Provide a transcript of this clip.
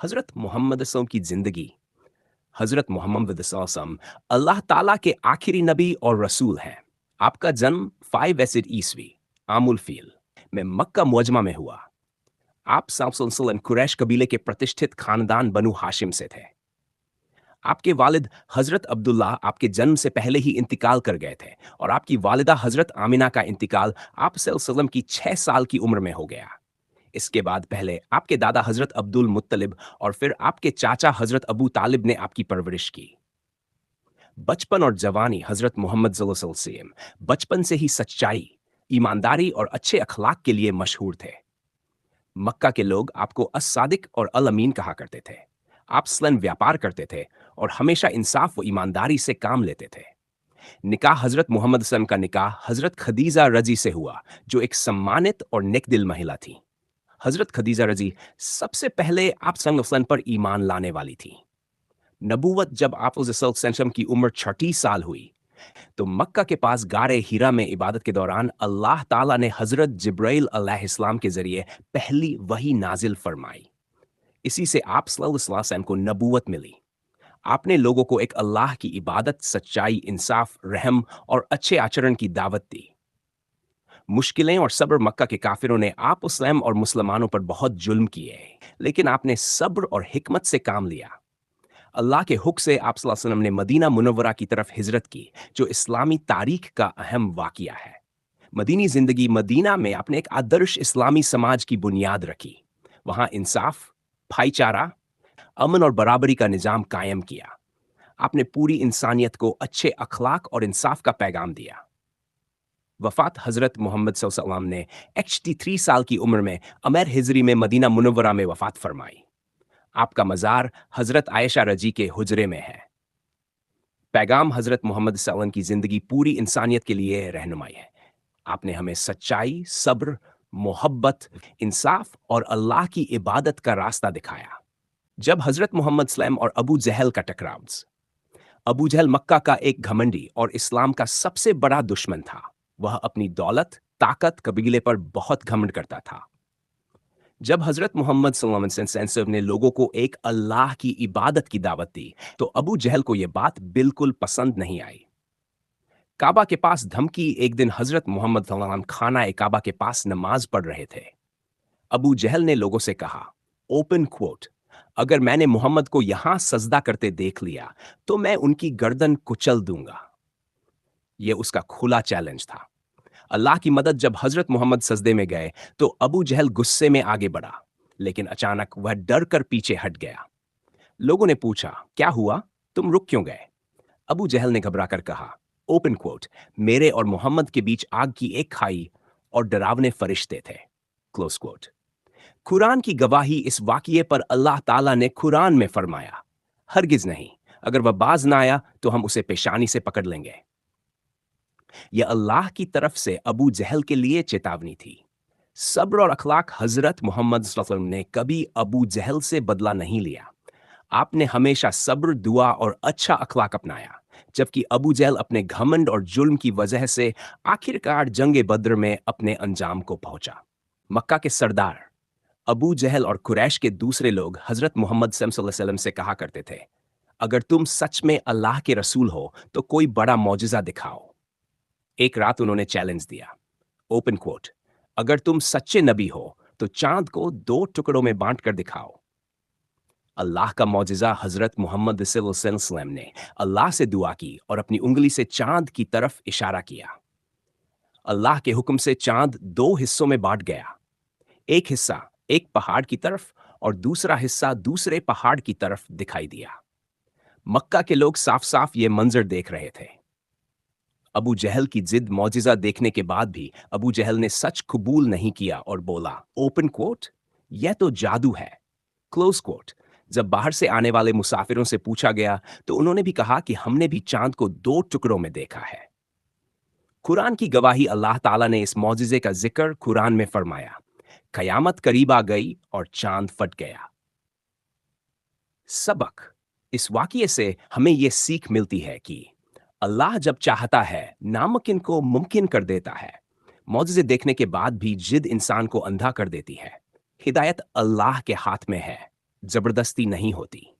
हज़रत मोहम्मद सल्लम की ज़िंदगी। हज़रत मोहम्मद सल्लम अल्लाह ताला के आखिरी नबी और रसूल हैं। आपका जन्म 5 एसिड ईस्वी आमुल फ़ील में मक्का मुअज्जमा में हुआ। आप सल्लम कुरैश कबीले के प्रतिष्ठित खानदान बनु हाशिम से थे। आपके वालिद हज़रत अब्दुल्ला आपके जन्म से पहले ही इंतकाल कर गए थे और आपकी वालिदा हज़रत आमिना का इंतकाल आप सल्लम की 6 साल की उम्र में हो गया। इसके बाद पहले आपके दादा हज़रत अब्दुल मुत्तलिब और फिर आपके चाचा हज़रत अबू तालिब ने आपकी परवरिश की। बचपन और जवानी हज़रत मोहम्मद सल्लल्लाहु अलैहि वसल्लम बचपन से ही सच्चाई, ईमानदारी और अच्छे अखलाक के लिए मशहूर थे। मक्का के लोग आपको अस-सादिक और अल-अमीन कहा करते थे। आप स्लन व्यापार करते थे और हमेशा इंसाफ व ईमानदारी से काम लेते थे। निकाह हज़रत मोहम्मद सल्लम का निकाह हज़रत खदीजा रज़ी से हुआ, जो एक सम्मानित और नेकदिल महिला थी। हज़रत खदीजा रज़ी सबसे पहले आप सल्लल्लाहु अलैहि वसल्लम पर ईमान लाने वाली थी। नबूवत जब आप सल्लम की उम्र 36 साल हुई, तो मक्का के पास गारे हीरा में इबादत के दौरान अल्लाह ताला ने हज़रत जिब्राइल अलैहिस्सलाम के ज़रिए पहली वही नाज़िल फरमाई। इसी से आप सल्लल्लाहु अलैहि वसल्लम को नबूवत मिली। आपने लोगों को एक अल्लाह की इबादत, सच्चाई, इंसाफ, रहम और अच्छे आचरण की दावत दी। मुश्किलें और सब्र मक्का के काफिरों ने आप इस्लाम और मुसलमानों पर बहुत जुल्म किए, लेकिन आपने सब्र और हिकमत से काम लिया। अल्लाह के हुक्म से आप सल्लल्लाहु अलैहि वसल्लम ने मदीना मुनव्वरा की तरफ हिजरत की, जो इस्लामी तारीख का अहम वाक़िया है। मदीनी ज़िंदगी मदीना में आपने एक आदर्श इस्लामी समाज की बुनियाद रखी। वहाँ इंसाफ, भाईचारा, अमन और बराबरी का निज़ाम कायम किया। आपने पूरी इंसानियत को अच्छे अखलाक और इंसाफ का पैगाम दिया। वफ़ात हज़रत मोहम्मद सल्लल्लाहु अलैहि वसल्लम ने 83 साल की उम्र में अमेर हिजरी में मदीना मुनव्वरा में वफ़ात फरमाई। आपका मज़ार हज़रत आयशा रज़ी के हुजरे में है। पैगाम हज़रत मोहम्मद सल्लल्लाहु अलैहि वसल्लम की ज़िंदगी पूरी इंसानियत के लिए रहनुमाई है। आपने हमें सच्चाई, सब्र, मोहब्बत, इंसाफ और अल्लाह की इबादत का रास्ता दिखाया। जब हज़रत मोहम्मद सल्लम और अबू जहल का टकराव। अबू जहल मक्का का एक घमंडी और इस्लाम का सबसे बड़ा दुश्मन था। वह अपनी दौलत, ताकत, कबीले पर बहुत घमंड करता था। जब हज़रत मोहम्मद सल्लल्लाहु अलैहि वसल्लम ने लोगों को एक अल्लाह की इबादत की दावत दी, तो अबू जहल को यह बात बिल्कुल पसंद नहीं आई। काबा के पास धमकी। एक दिन हज़रत मोहम्मद सल्लल्लाहु अलैहि वसल्लम खाना ए काबा के पास नमाज पढ़ रहे थे। अबू जहल ने लोगों से कहा, ओपन क्वोट, अगर मैंने मोहम्मद को यहां सजदा करते देख लिया, तो मैं उनकी गर्दन कुचल दूंगा। यह उसका खुला चैलेंज था। अल्लाह की मदद। जब हजरत मोहम्मद सजदे में गए, तो अबू जहल गुस्से में आगे बढ़ा, लेकिन अचानक वह डर कर पीछे हट गया। लोगों ने पूछा, क्या हुआ, तुम रुक क्यों गए? अबू जहल ने घबराकर कहा, ओपन कोट, मेरे और मोहम्मद के बीच आग की एक खाई और डरावने फरिश्ते थे। Close coat. कुरान की गवाही। इस वाकिये पर अल्लाह ताला ने कुरान में फरमाया, हरगिज नहीं, अगर वह बाज ना आया तो हम उसे पेशानी से पकड़ लेंगे। यह अल्लाह की तरफ से अबू जहल के लिए चेतावनी थी। सब्र और अखलाक। हजरत मोहम्मद सल्लल्लाहु अलैहि वसल्लम ने कभी अबू जहल से बदला नहीं लिया। आपने हमेशा सब्र, दुआ और अच्छा अखलाक अपनाया, जबकि अबू जहल अपने घमंड और जुल्म की वजह से आखिरकार जंग बद्र में अपने अंजाम को पहुंचा। मक्का के सरदार अबू जहल और कुरैश के दूसरे लोग हजरत मोहम्मद सल्लल्लाहु अलैहि वसल्लम से कहा करते थे, अगर तुम सच में अल्लाह के रसूल हो तो कोई बड़ा मौजज़ा दिखाओ। एक रात उन्होंने चैलेंज दिया, ओपन कोट, अगर तुम सच्चे नबी हो तो चांद को 2 टुकड़ों में बांट कर दिखाओ। अल्लाह का मौजज़ा। हजरत मोहम्मद सल्लल्लाहु अलैहि वसल्लम ने अल्लाह से दुआ की और अपनी उंगली से चांद की तरफ इशारा किया। अल्लाह के हुक्म से चांद 2 हिस्सों में बांट गया। एक हिस्सा एक पहाड़ की तरफ और दूसरा हिस्सा दूसरे पहाड़ की तरफ दिखाई दिया। मक्का के लोग साफ साफ ये मंजर देख रहे थे। अबू जहल की जिद। मौजिजा देखने के बाद भी अबू जहल ने सच कबूल नहीं किया और बोला, ओपन कोट, यह तो जादू है। Close quote. जब बाहर से आने वाले मुसाफिरों से पूछा गया, तो उन्होंने भी कहा कि हमने भी चांद को 2 टुकड़ों में देखा है। कुरान की गवाही। अल्लाह ताला ने इस मौजिजे का जिक्र कुरान में फरमाया, कयामत करीब आ गई और चांद फट गया। सबक। इस वाकिये से हमें यह सीख मिलती है कि अल्लाह जब चाहता है, नामुमकिन को मुमकिन कर देता है। मौजज़े देखने के बाद भी जिद इंसान को अंधा कर देती है। हिदायत अल्लाह के हाथ में है। زبردستی نہیں ہوتی.